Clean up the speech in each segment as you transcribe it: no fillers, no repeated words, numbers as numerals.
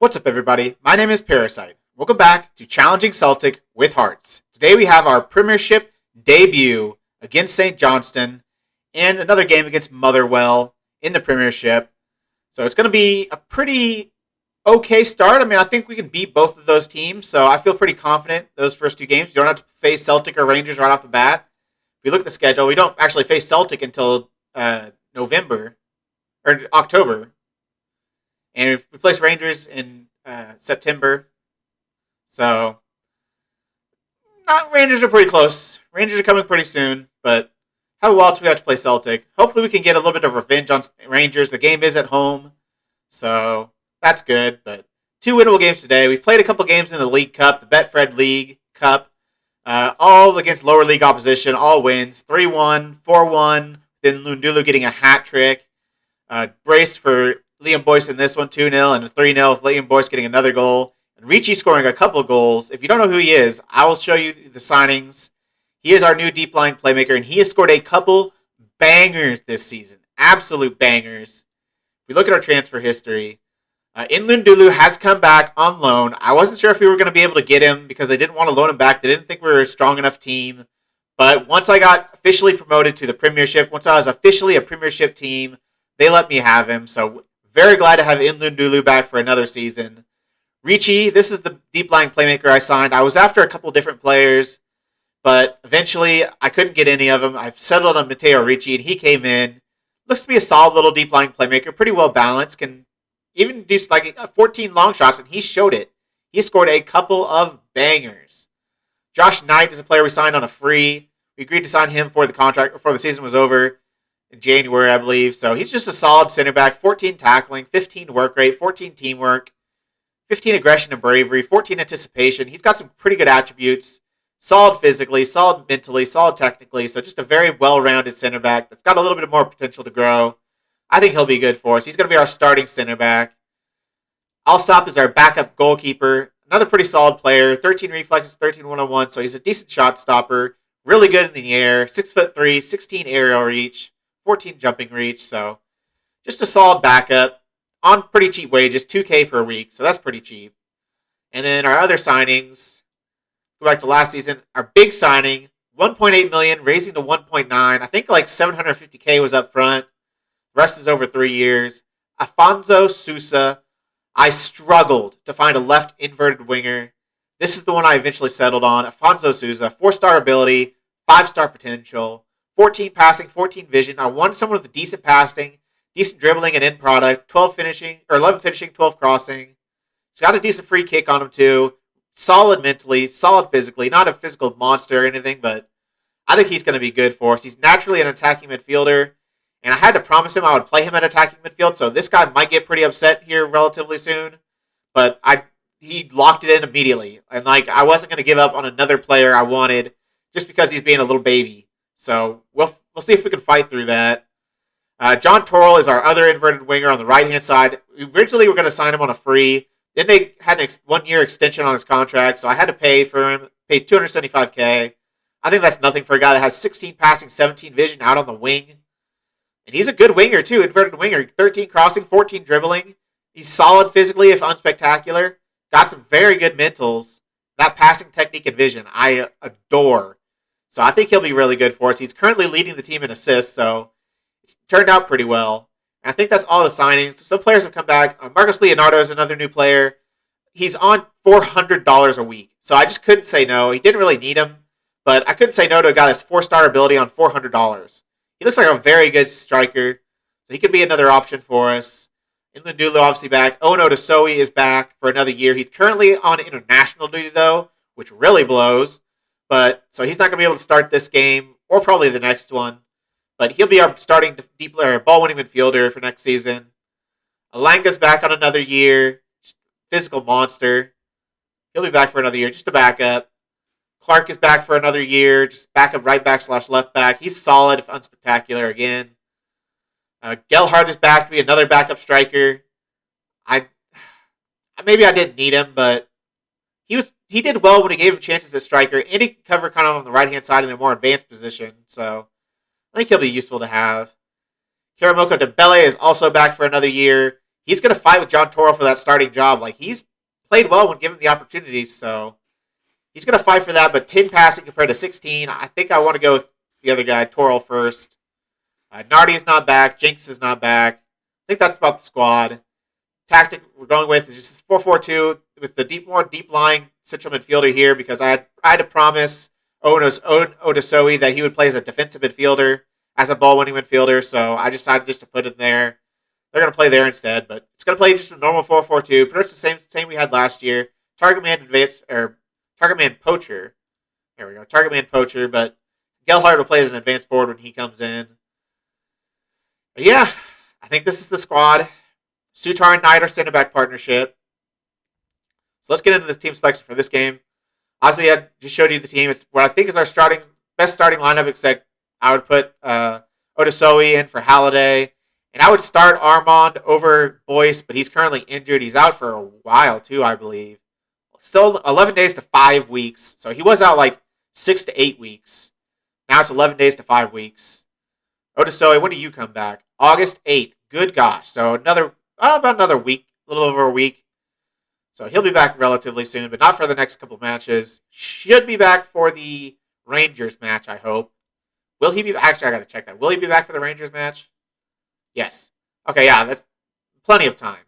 What's up, everybody? My name is Parasite. Welcome back to Challenging Celtic with Hearts. Today we have our Premiership debut against St. Johnstone and another game against Motherwell in the Premiership. So it's going to be a pretty okay start. I think we can beat both of those teams, so I feel pretty confident those first two games. You don't have to face Celtic or Rangers right off the bat. If you look at the schedule, we don't actually face Celtic until November or October. And we place Rangers in September. So, Rangers are pretty close. Rangers are coming pretty soon. But how else do we have to play Celtic? Hopefully we can get a little bit of revenge on Rangers. The game is at home. So, that's good. But two winnable games today. We played a couple games in the League Cup, the Betfred League Cup. All against lower league opposition. All wins. 3-1, 4-1. Then Lundulu getting a hat trick. Braced for Liam Boyce in this one, 2-0, and a 3-0 with Liam Boyce getting another goal. And Ricci scoring a couple goals. If you don't know who he is, I will show you the signings. He is our new deep line playmaker, and he has scored a couple bangers this season. Absolute bangers. If we look at our transfer history, Lundulu has come back on loan. I wasn't sure if we were going to be able to get him because they didn't want to loan him back. They didn't think we were a strong enough team. But once I got officially promoted to the Premiership, once I was officially a Premiership team, they let me have him. So very glad to have Lundulu back for another season. Ricci, this is the deep line playmaker I signed. I was after a couple different players, but eventually I couldn't get any of them. I've settled on Matteo Ricci, and he came in. Looks to be a solid little deep line playmaker, pretty well balanced. Can even do like 14 long shots, and he showed it. He scored a couple of bangers. Josh Knight is a player we signed on a free. We agreed to sign him before the contract, before the season was over. In January, I believe. So he's just a solid center back. 14 tackling, 15 work rate, 14 teamwork, 15 aggression and bravery, 14 anticipation. He's got some pretty good attributes. Solid physically, solid mentally, solid technically. So just a very well-rounded center back that's got a little bit more potential to grow. I think he'll be good for us. He's going to be our starting center back. Alsop is our backup goalkeeper. Another pretty solid player. 13 reflexes, 13 1-on-1. So he's a decent shot stopper. Really good in the air. 6'3", 16 aerial reach. 14 jumping reach, so just a solid backup on pretty cheap wages, $2K per week, so that's pretty cheap. And then our other signings, go back to last season, our big signing, $1.8 million, raising to 1.9. I think like $750K was up front. The rest is over 3 years. Afonso Sousa. I struggled to find a left inverted winger. This is the one I eventually settled on. Afonso Sousa, 4-star ability, 5-star potential. 14 passing, 14 vision. I wanted someone with decent passing, decent dribbling and end product, 12 finishing, or 11 finishing, 12 crossing. He's got a decent free kick on him too. Solid mentally, solid physically. Not a physical monster or anything, but I think he's going to be good for us. He's naturally an attacking midfielder, and I had to promise him I would play him at attacking midfield, so this guy might get pretty upset here relatively soon. But he locked it in immediately. And I wasn't going to give up on another player I wanted just because he's being a little baby. So we'll see if we can fight through that. John Torl is our other inverted winger on the right-hand side. Originally, we were going to sign him on a free. Then they had an 1-year extension on his contract, so I had to pay for him, pay $275K. I think that's nothing for a guy that has 16 passing, 17 vision out on the wing. And he's a good winger, too, inverted winger. 13 crossing, 14 dribbling. He's solid physically, if unspectacular. Got some very good mentals. That passing technique and vision, I adore. So I think he'll be really good for us. He's currently leading the team in assists, so it's turned out pretty well. And I think that's all the signings. Some players have come back. Marcos Leonardo is another new player. He's on $400 a week, so I just couldn't say no. He didn't really need him, but I couldn't say no to a guy that's 4-star ability on $400. He looks like a very good striker, so he could be another option for us. Lundulu obviously back. Ono Desoe is back for another year. He's currently on international duty, though, which really blows. But so he's not going to be able to start this game or probably the next one. But he'll be our starting ball-winning midfielder for next season. Alanga's back on another year. Just physical monster. He'll be back for another year, just a backup. Clark is back for another year, just backup right back / left back. He's solid if unspectacular again. Gelhardt is back to be another backup striker. Maybe I didn't need him, but he did well when he gave him chances at striker, and he could cover kind of on the right-hand side in a more advanced position, so I think he'll be useful to have. Karamoko Dembele is also back for another year. he's going to fight with John Torl for that starting job. Like, he's played well when given the opportunities, so he's going to fight for that. But 10 passing compared to 16, I think I want to go with the other guy, Torl, first. Nardi is not back. Jinx is not back. I think that's about the squad. Tactic we're going with is just 4-4-2 with the more deep-lying central midfielder here because I had to promise Odasoe that he would play as a defensive midfielder, as a ball-winning midfielder, so I decided just to put him there. They're going to play there instead, but it's going to play just a normal 4-4-2. Pretty much the same we had last year. Target man poacher. There we go. Target man poacher, but Gelhardt will play as an advanced forward when he comes in. But yeah, I think this is the squad. Sutar and Knight are center back partnership. So let's get into the team selection for this game. Obviously, I just showed you the team. It's what I think is our best starting lineup, except I would put Odasoe in for Halliday. And I would start Armand over Boyce, but he's currently injured. He's out for a while, too, I believe. Still 11 days to 5 weeks. So he was out like 6 to 8 weeks. Now it's 11 days to 5 weeks. Odasoe, when do you come back? August 8th. Good gosh. So about another week, a little over a week. So he'll be back relatively soon, but not for the next couple of matches. Should be back for the Rangers match, I hope. Will he be... Actually, I got to check that. Will he be back for the Rangers match? Yes. Okay, yeah, that's plenty of time.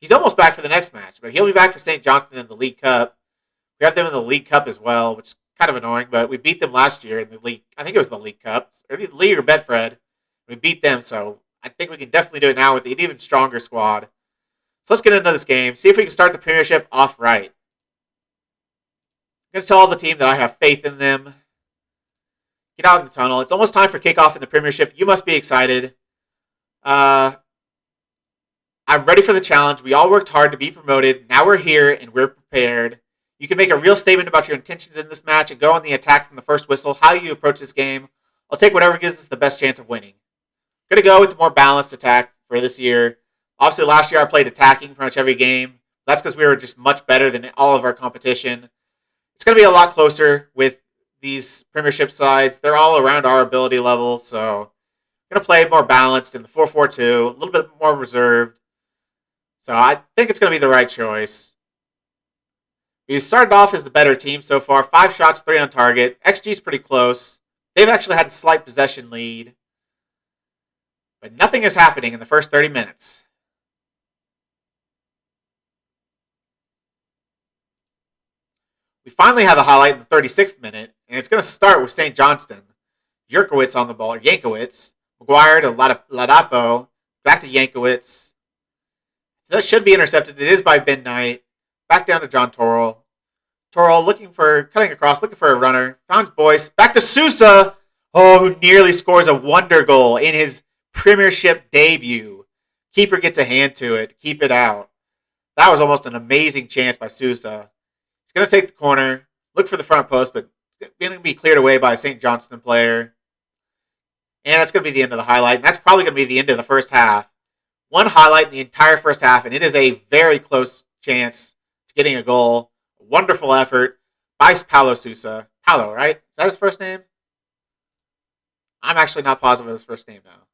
He's almost back for the next match, but he'll be back for St. Johnstone in the League Cup. We have them in the League Cup as well, which is kind of annoying, but we beat them last year in the League. I think it was the League Cup, or the League or Betfred. We beat them, so I think we can definitely do it now with an even stronger squad. So let's get into this game. See if we can start the Premiership off right. I'm going to tell all the team that I have faith in them. Get out in the tunnel. It's almost time for kickoff in the Premiership. You must be excited. I'm ready for the challenge. We all worked hard to be promoted. Now we're here and we're prepared. You can make a real statement about your intentions in this match and go on the attack from the first whistle. How you approach this game. I'll take whatever gives us the best chance of winning. I'm going to go with a more balanced attack for this year. Obviously, last year I played attacking pretty much every game. That's because we were just much better than all of our competition. It's going to be a lot closer with these Premiership sides. They're all around our ability level, so I'm going to play more balanced in the 4-4-2, a little bit more reserved. So I think it's going to be the right choice. We started off as the better team so far. 5 shots, 3 on target. XG's pretty close. They've actually had a slight possession lead. But nothing is happening in the first 30 minutes. We finally have a highlight in the 36th minute, and it's going to start with St. Johnstone. Yerkowitz on the ball, or Yankowitz. Maguire to Ladapo. Back to Yankowitz. That should be intercepted. It is by Ben Knight. Back down to John Torl. Torl cutting across, looking for a runner. Found Boyce. Back to Sousa. Oh, who nearly scores a wonder goal in his Premiership debut. Keeper gets a hand to it. Keep it out. That was almost an amazing chance by Sousa. He's going to take the corner. Look for the front post, but it's going to be cleared away by a St. Johnstone player. And that's going to be the end of the highlight. And that's probably going to be the end of the first half. One highlight in the entire first half, and it is a very close chance to getting a goal. A wonderful effort by Paulo Sousa. Paulo, right? Is that his first name? I'm actually not positive of his first name now.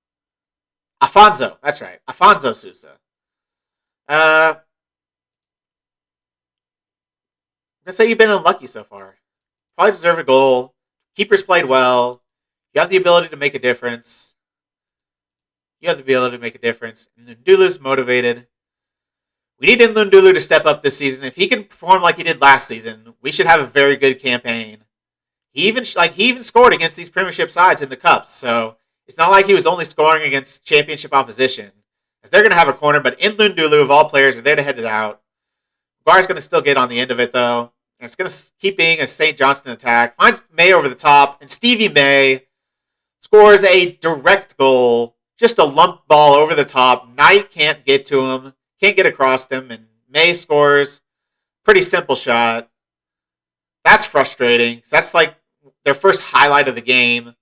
Afonso. That's right. Afonso Sousa. I'm going to say you've been unlucky so far. Probably deserve a goal. Keeper's played well. You have the ability to make a difference. Ndulu's motivated. We need Ndulu to step up this season. If he can perform like he did last season, we should have a very good campaign. He even scored against these Premiership sides in the Cups, so it's not like he was only scoring against Championship opposition. As they're going to have a corner, but Ndulu, of all players, are there to head it out. Maguire's going to still get on the end of it, though. And it's going to keep being a St. Johnstone attack. Finds May over the top, and Stevie May scores a direct goal. Just a lump ball over the top. Knight can't get to him. Can't get across him. And May scores. Pretty simple shot. That's frustrating. That's like their first highlight of the game.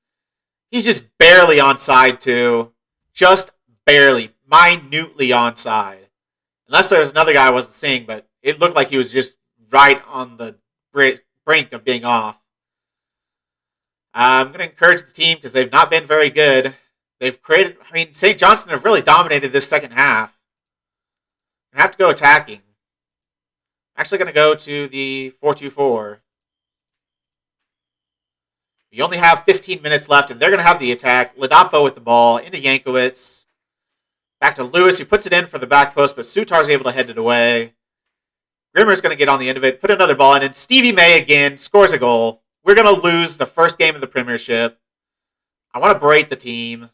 He's just barely onside, too. Just barely. Minutely onside. Unless there's another guy I wasn't seeing, but it looked like he was just right on the brink of being off. I'm going to encourage the team because they've not been very good. St. Johnstone have really dominated this second half. I have to go attacking. I'm actually going to go to the 4-2-4. We only have 15 minutes left, and they're going to have the attack. Ladapo with the ball into Yankowicz. Back to Lewis, who puts it in for the back post, but Sutar's able to head it away. Grimmer's going to get on the end of it, put another ball in, and Stevie May again scores a goal. We're going to lose the first game of the Premiership. I want to berate the team. Going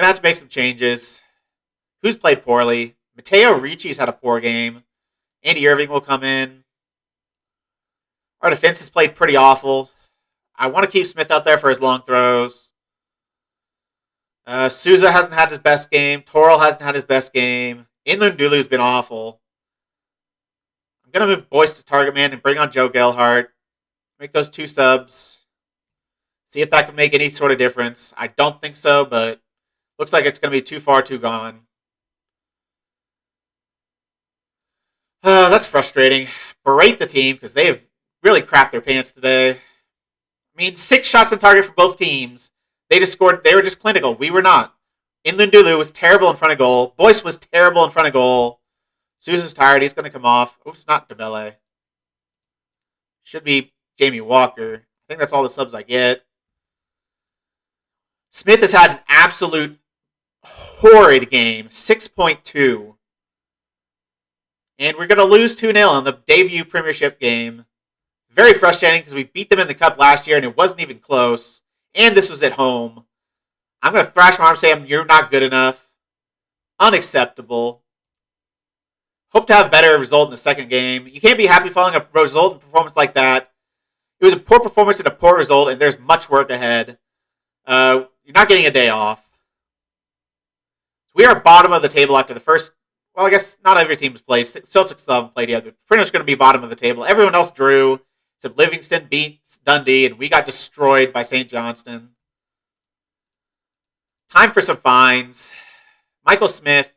to have to make some changes. Who's played poorly? Matteo Ricci's had a poor game. Andy Irving will come in. Our defense has played pretty awful. I want to keep Smith out there for his long throws. Souza hasn't had his best game. Torl hasn't had his best game. Inland Dulu's been awful. I'm going to move Boyce to target man and bring on Joe Gelhardt. Make those 2 subs. See if that can make any sort of difference. I don't think so, but looks like it's going to be too far, too gone. That's frustrating. Berate the team because they have really crapped their pants today. I mean, 6 shots on target for both teams. They just scored. They were just clinical. We were not. Inland Dulu was terrible in front of goal. Boyce was terrible in front of goal. Sousa's tired. He's going to come off. Oops, not DeBelle. Should be Jamie Walker. I think that's all the subs I get. Smith has had an absolute horrid game. 6.2. And we're going to lose 2-0 on the debut Premiership game. Very frustrating because we beat them in the Cup last year and it wasn't even close. And this was at home. I'm going to thrash my arm and say you're not good enough. Unacceptable. Hope to have a better result in the second game. You can't be happy following a result and performance like that. It was a poor performance and a poor result, and there's much work ahead. You're not getting a day off. We are bottom of the table after the first. Well, I guess not every team has played. Celtics still haven't played yet, but pretty much going to be bottom of the table. Everyone else drew. Except Livingston beat Dundee, and we got destroyed by St. Johnstone. Time for some fines. Michael Smith.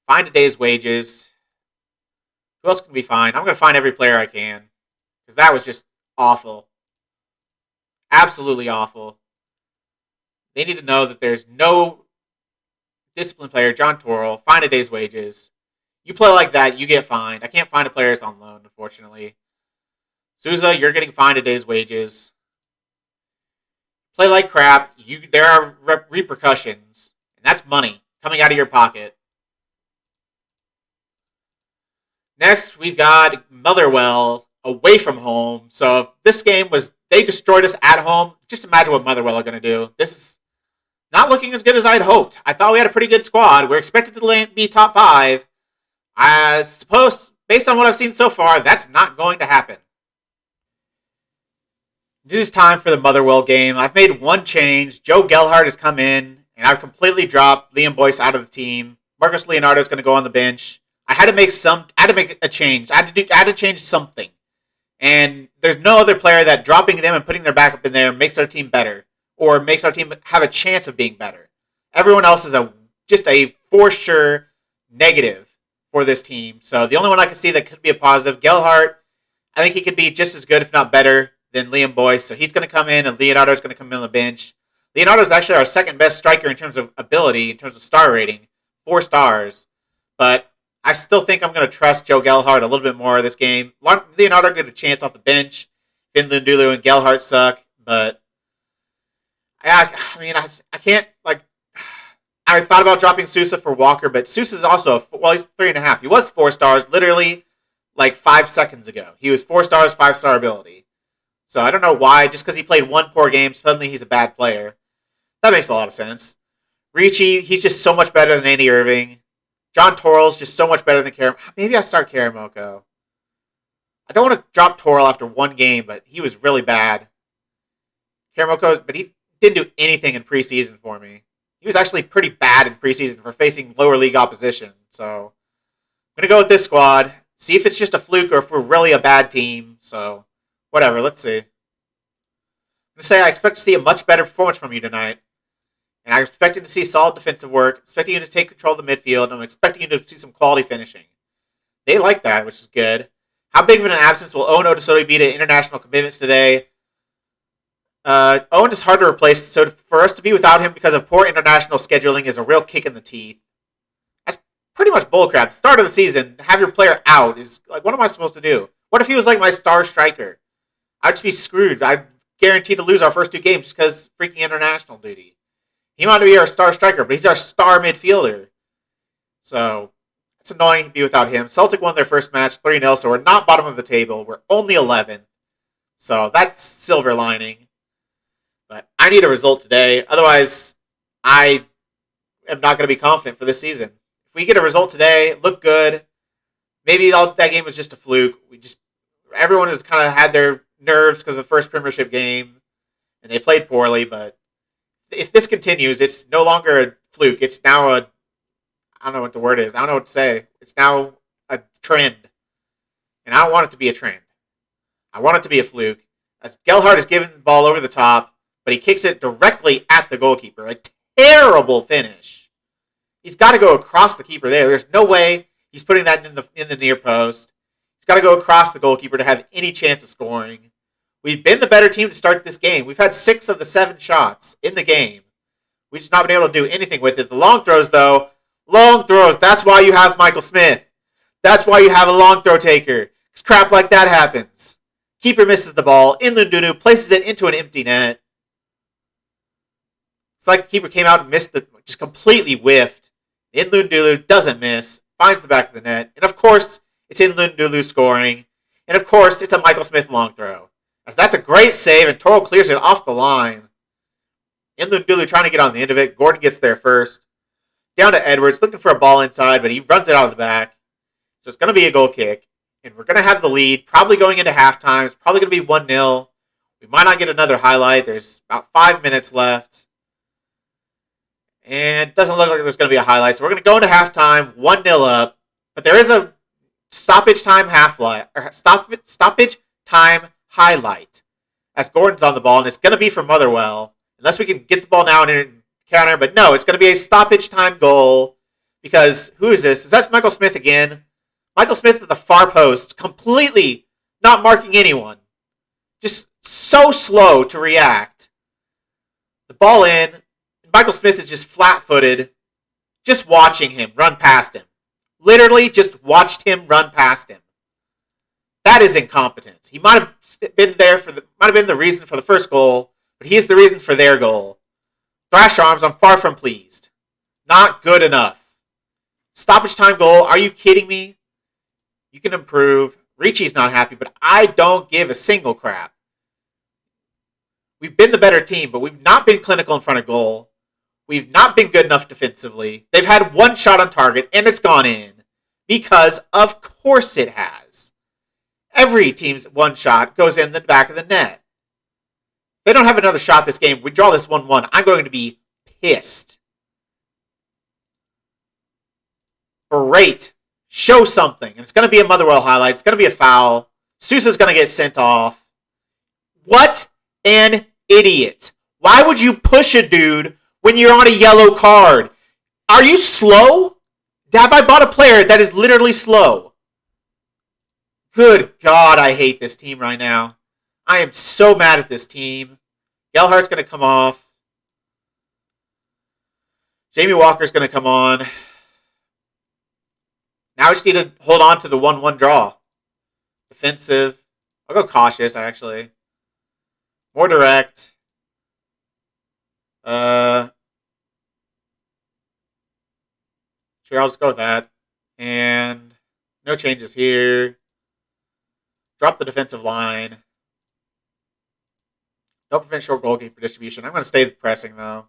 Fined a day's wages. Who else can be fined? I'm going to fine every player I can. Because that was just awful. Absolutely awful. They need to know that there's no disciplined player, John Torl, fine a day's wages. You play like that, you get fined. I can't find a player that's on loan, unfortunately. Souza, you're getting fined a day's wages. Play like crap. There are repercussions. And that's money coming out of your pocket. Next, we've got Motherwell away from home. So if this game was, they destroyed us at home, just imagine what Motherwell are going to do. This is not looking as good as I'd hoped. I thought we had a pretty good squad. We're expected to be top 5. I suppose, based on what I've seen so far, that's not going to happen. It is time for the Motherwell game. I've made one change. Joe Gelhardt has come in, and I've completely dropped Liam Boyce out of the team. Marcus Leonardo is going to go on the bench. I had to make a change. I had to change something. And there's no other player that dropping them and putting their backup in there makes our team better or makes our team have a chance of being better. Everyone else is just a for sure negative for this team. So the only one I can see that could be a positive, Gelhardt, I think he could be just as good, if not better, than Liam Boyce. So he's going to come in, and Leonardo's going to come in on the bench. Leonardo is actually our second best striker in terms of ability, in terms of star rating, 4 stars. But I still think I'm going to trust Joe Gelhardt a little bit more this game. Leonardo get a chance off the bench. Finland, Dulu, and Gelhardt suck, but I can't, I thought about dropping Sousa for Walker, but Sousa's also, he's 3.5. He was 4 stars literally 5 seconds ago. He was 4 stars, 5-star ability. So I don't know why, just because he played one poor game, suddenly he's a bad player. That makes a lot of sense. Ricci, he's just so much better than Andy Irving. John Torl's just so much better than Karam. Maybe I start Karamoko. I don't want to drop Torl after one game, but he was really bad. Karamoko, but he didn't do anything in preseason for me. He was actually pretty bad in preseason for facing lower league opposition. So I'm going to go with this squad. See if it's just a fluke or if we're really a bad team. So whatever, let's see. I'm going to say I expect to see a much better performance from you tonight. And I'm expecting to see solid defensive work, expecting you to take control of the midfield, and I'm expecting you to see some quality finishing. They like that, which is good. How big of an absence will Owen Otisoti be to international commitments today? Owen is hard to replace, so for us to be without him because of poor international scheduling is a real kick in the teeth. pretty much bullcrap. Start of the season, have your player out is like, what am I supposed to do? What if he was like my star striker? I'd just be screwed. I'd guarantee to lose our first 2 games just because freaking international duty. He might be our star striker, but he's our star midfielder. So it's annoying to be without him. Celtic won their first match 3-0, so we're not bottom of the table. We're only 11th. So that's silver lining. But I need a result today. Otherwise, I am not going to be confident for this season. If we get a result today, look good. Maybe that game was just a fluke. Everyone has kind of had their nerves because of the first Premiership game, and they played poorly. But if this continues, it's no longer a fluke. It's now I don't know what the word is. I don't know what to say. It's now a trend, and I don't want it to be a trend. I want it to be a fluke. As Gelhardt is giving the ball over the top, but he kicks it directly at the goalkeeper. A terrible finish. He's got to go across the keeper there. There's no way he's putting that in the near post. He's got to go across the goalkeeper to have any chance of scoring. We've been the better team to start this game. We've had 6 of the 7 shots in the game. We've just not been able to do anything with it. The long throws, though, that's why you have Michael Smith. That's why you have a long throw taker. Because crap like that happens. Keeper misses the ball. Inlundunu places it into an empty net. It's like the keeper came out and just completely whiffed. Inlundunu doesn't miss. Finds the back of the net. And of course, it's Inlundunu scoring. And of course, it's a Michael Smith long throw. As that's a great save, and Torl clears it off the line. Inlundunu trying to get on the end of it. Gordon gets there first. Down to Edwards, looking for a ball inside, but he runs it out of the back. So it's going to be a goal kick. And we're going to have the lead, probably going into halftime. It's probably going to be 1-0. We might not get another highlight. There's about 5 minutes left. And it doesn't look like there's going to be a highlight. So we're going to go into halftime, 1-0 up. But there is a stoppage time highlight as Gordon's on the ball, and it's going to be for Motherwell. Unless we can get the ball now and counter. But no, it's going to be a stoppage time goal. Because who is this? Is that Michael Smith again? Michael Smith at the far post, completely not marking anyone. Just so slow to react. The ball in. Michael Smith is just flat-footed, just watching him run past him. Literally just watched him run past him. That is incompetence. He might have been the reason for the first goal, but he's the reason for their goal. Thrash arms, I'm far from pleased. Not good enough. Stoppage time goal, are you kidding me? You can improve. Ricci's not happy, but I don't give a single crap. We've been the better team, but we've not been clinical in front of goal. We've not been good enough defensively. They've had 1 shot on target, and it's gone in. Because, of course it has. Every team's 1 shot goes in the back of the net. If they don't have another shot this game, we draw this 1-1, I'm going to be pissed. Great. Show something. And it's going to be a Motherwell highlight. It's going to be a foul. Sousa's going to get sent off. What an idiot. Why would you push a dude when you're on a yellow card? Are you slow? Have I bought a player that is literally slow? Good God, I hate this team right now. I am so mad at this team. Gelhardt's going to come off. Jamie Walker's going to come on. Now we just need to hold on to the 1-1 draw. Defensive. I'll go cautious, actually. More direct. Sure, I'll just go with that. And no changes here. Drop the defensive line. Don't prevent short goalkeeper distribution. I'm going to stay pressing, though.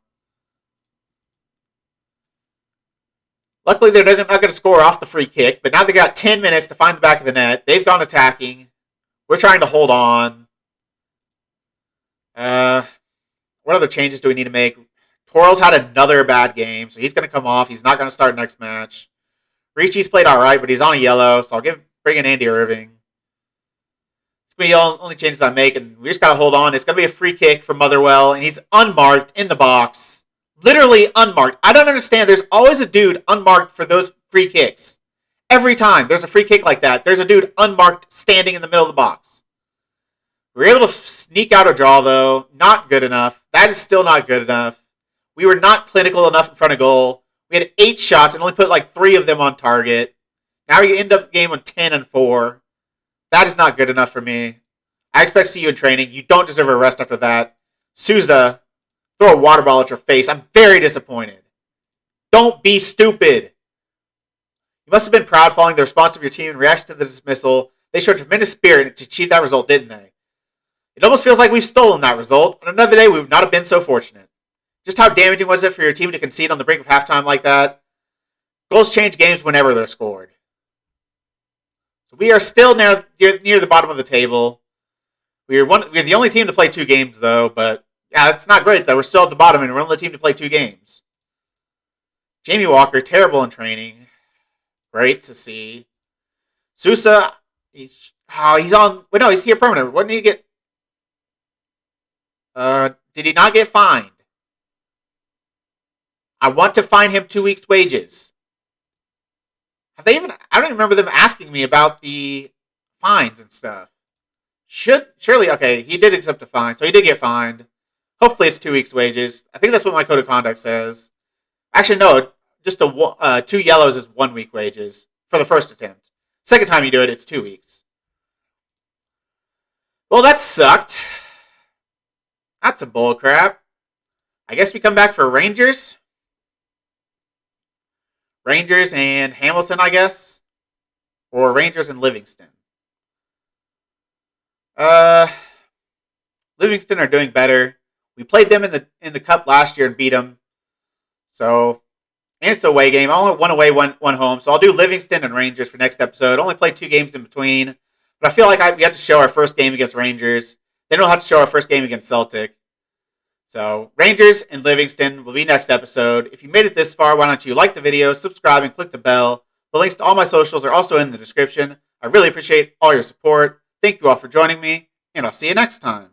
Luckily, they're not going to score off the free kick, but now they got 10 minutes to find the back of the net. They've gone attacking. We're trying to hold on. What other changes do we need to make? Torl's had another bad game, so he's going to come off. He's not going to start next match. Ricci's played all right, but he's on a yellow, so I'll bring in Andy Irving. It's going to be the only changes I make, and we just got to hold on. It's going to be a free kick for Motherwell, and he's unmarked in the box. Literally unmarked. I don't understand. There's always a dude unmarked for those free kicks. Every time there's a free kick like that, there's a dude unmarked standing in the middle of the box. We were able to sneak out a draw, though. Not good enough. That is still not good enough. We were not clinical enough in front of goal. We had 8 shots and only put like 3 of them on target. Now we end up the game on 10-4. That is not good enough for me. I expect to see you in training. You don't deserve a rest after that. Souza, throw a water bottle at your face. I'm very disappointed. Don't be stupid. You must have been proud following the response of your team in reaction to the dismissal. They showed tremendous spirit to achieve that result, didn't they? It almost feels like we've stolen that result. On another day, we would not have been so fortunate. Just how damaging was it for your team to concede on the brink of halftime like that? Goals change games whenever they're scored. So we are still near the bottom of the table. We're the only team to play 2 games, though. But yeah, that's not great, though. We're still at the bottom, and we're the only team to play 2 games. Jamie Walker, terrible in training. Great to see. Sousa, he's on. Wait, no, he's here permanent. What did he get? Did he not get fined? I want to fine him 2 weeks' wages. Have they even? I don't even remember them asking me about the fines and stuff. Surely, okay, he did accept a fine, so he did get fined. Hopefully, it's 2 weeks' wages. I think that's what my code of conduct says. Actually, no, just 2 yellows is 1 week wages for the first attempt. Second time you do it, it's 2 weeks. Well, that sucked. That's a bull crap. I guess we come back for Rangers. Rangers and Hamilton, I guess. Or Rangers and Livingston. Livingston are doing better. We played them in the cup last year and beat them. So, and it's the away game. I only 1 away, one home. So I'll do Livingston and Rangers for next episode. Only played 2 games in between. But I feel like we have to show our first game against Rangers. Then we'll have to show our first game against Celtic. So, Rangers and Livingston will be next episode. If you made it this far, why don't you like the video, subscribe, and click the bell. The links to all my socials are also in the description. I really appreciate all your support. Thank you all for joining me, and I'll see you next time.